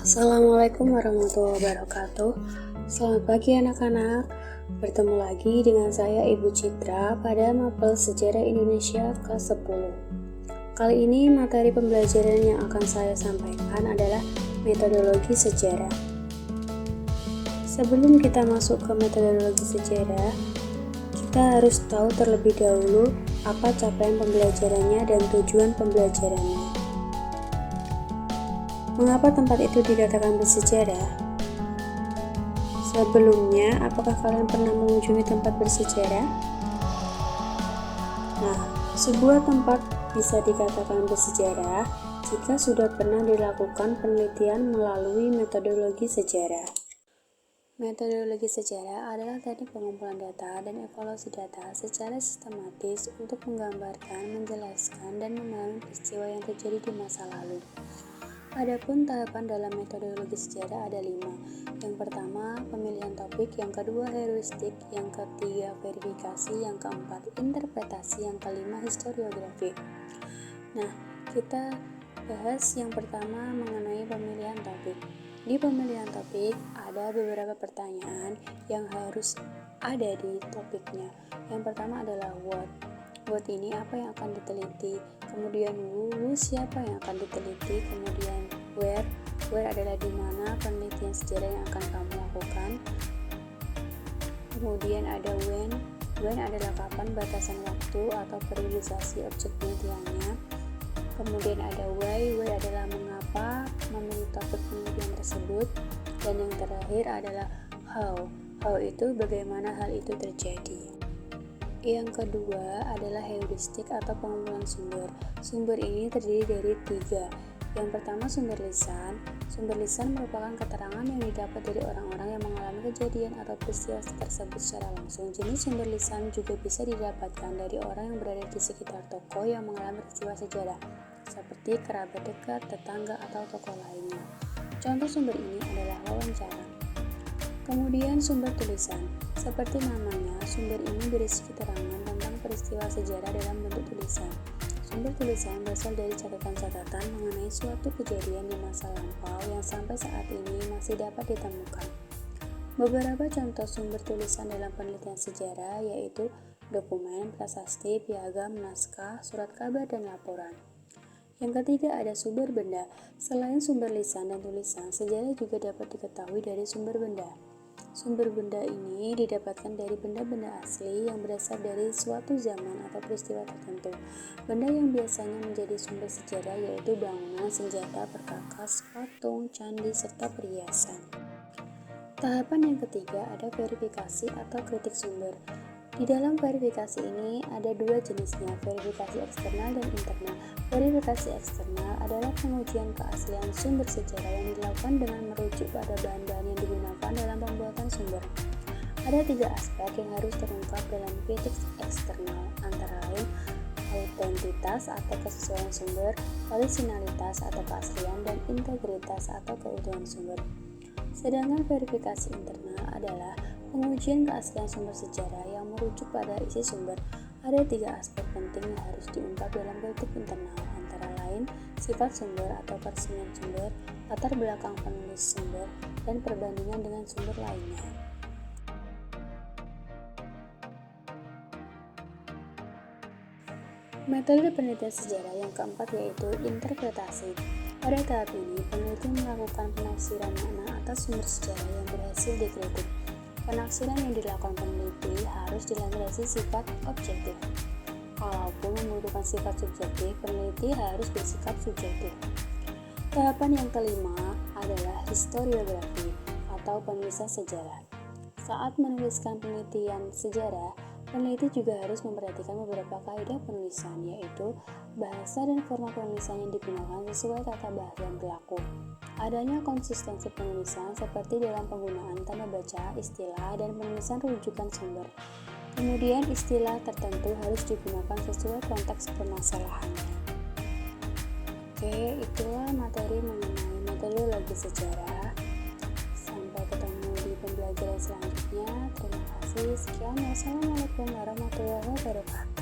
Assalamualaikum warahmatullahi wabarakatuh. Selamat pagi anak-anak. Bertemu lagi dengan saya Ibu Citra pada mapel Sejarah Indonesia kelas 10. Kali ini materi pembelajaran yang akan saya sampaikan adalah metodologi sejarah. Sebelum kita masuk ke metodologi sejarah, kita harus tahu terlebih dahulu apa capaian pembelajarannya dan tujuan pembelajarannya. Mengapa tempat itu dikatakan bersejarah? Sebelumnya, apakah kalian pernah mengunjungi tempat bersejarah? Nah, sebuah tempat bisa dikatakan bersejarah jika sudah pernah dilakukan penelitian melalui metodologi sejarah. Metodologi sejarah adalah teknik pengumpulan data dan evaluasi data secara sistematis untuk menggambarkan, menjelaskan, dan memahami peristiwa yang terjadi di masa lalu. Adapun tahapan dalam metodologi sejarah ada 5. Yang pertama, pemilihan topik, yang kedua, heuristik, yang ketiga, verifikasi, yang keempat, interpretasi, yang kelima, historiografi. Nah, kita bahas yang pertama mengenai pemilihan topik. Di pemilihan topik ada beberapa pertanyaan yang harus ada di topiknya. Yang pertama adalah what. What ini apa yang akan diteliti, kemudian who siapa yang akan diteliti, kemudian where adalah di mana penelitian sejarah yang akan kamu lakukan, kemudian ada when adalah kapan batasan waktu atau periodisasi objek penelitiannya, kemudian ada why adalah mengapa memilih topik penelitian tersebut, dan yang terakhir adalah how itu bagaimana hal itu terjadi. Yang kedua adalah heuristik atau pengumpulan sumber. Sumber ini terdiri dari 3. Yang pertama, sumber lisan. Sumber lisan merupakan keterangan yang didapat dari orang-orang yang mengalami kejadian atau peristiwa tersebut secara langsung. Jenis sumber lisan juga bisa didapatkan dari orang yang berada di sekitar tokoh yang mengalami peristiwa sejarah, seperti kerabat dekat, tetangga, atau tokoh lainnya. Contoh sumber ini adalah wawancara. Kemudian sumber tulisan. Seperti namanya, sumber ini berisi keterangan tentang peristiwa sejarah dalam bentuk tulisan. Sumber tulisan berasal dari catatan-catatan mengenai suatu kejadian di masa lampau yang sampai saat ini masih dapat ditemukan. Beberapa contoh sumber tulisan dalam penelitian sejarah yaitu dokumen, prasasti, piagam, naskah, surat kabar, dan laporan. Yang ketiga ada sumber benda. Selain sumber lisan dan tulisan, sejarah juga dapat diketahui dari sumber benda. Sumber benda ini didapatkan dari benda-benda asli yang berasal dari suatu zaman atau peristiwa tertentu. Benda yang biasanya menjadi sumber sejarah yaitu bangunan, senjata, perkakas, patung, candi, serta perhiasan. Tahapan yang ketiga ada verifikasi atau kritik sumber. Di dalam verifikasi ini ada 2 jenisnya, verifikasi eksternal dan internal. Verifikasi eksternal adalah pengujian keaslian sumber sejarah yang dilakukan dengan merujuk pada bahan-bahan yang digunakan dalam pembuatan sumber. Ada 3 aspek yang harus terungkap dalam kritik eksternal, antara lain autentitas atau kesesuaian sumber, orisinalitas atau keaslian, dan integritas atau keutuhan sumber. Sedangkan verifikasi internal adalah pengujian keaslian sumber sejarah yang merujuk pada isi sumber. Ada 3 aspek penting yang harus diungkap dalam kritik internal, antara lain sifat sumber atau persenian sumber, latar belakang penulis sumber, dan perbandingan dengan sumber lainnya. Metode penelitian sejarah yang keempat yaitu interpretasi. Pada tahap ini, peneliti melakukan penafsiran makna atas sumber sejarah yang berhasil dikritik. Penafsiran yang dilakukan peneliti harus dilandasi sifat objektif. Kalaupun membutuhkan sifat subjektif, peneliti harus bersikap subjektif. Tahapan yang kelima adalah historiografi atau penulisan sejarah. Saat menuliskan penelitian sejarah, peneliti juga harus memperhatikan beberapa kaidah penulisan, yaitu bahasa dan forma penulisan yang digunakan sesuai tata bahasa yang berlaku. Adanya konsistensi penulisan seperti dalam penggunaan tanda baca, istilah, dan penulisan rujukan sumber. Kemudian istilah tertentu harus digunakan sesuai konteks permasalahannya. Oke, itulah materi mengenai metodologi sejarah. Sampai ketemu di pembelajaran selanjutnya. Terima kasih. Sekian. Wassalamualaikum warahmatullahi wabarakatuh.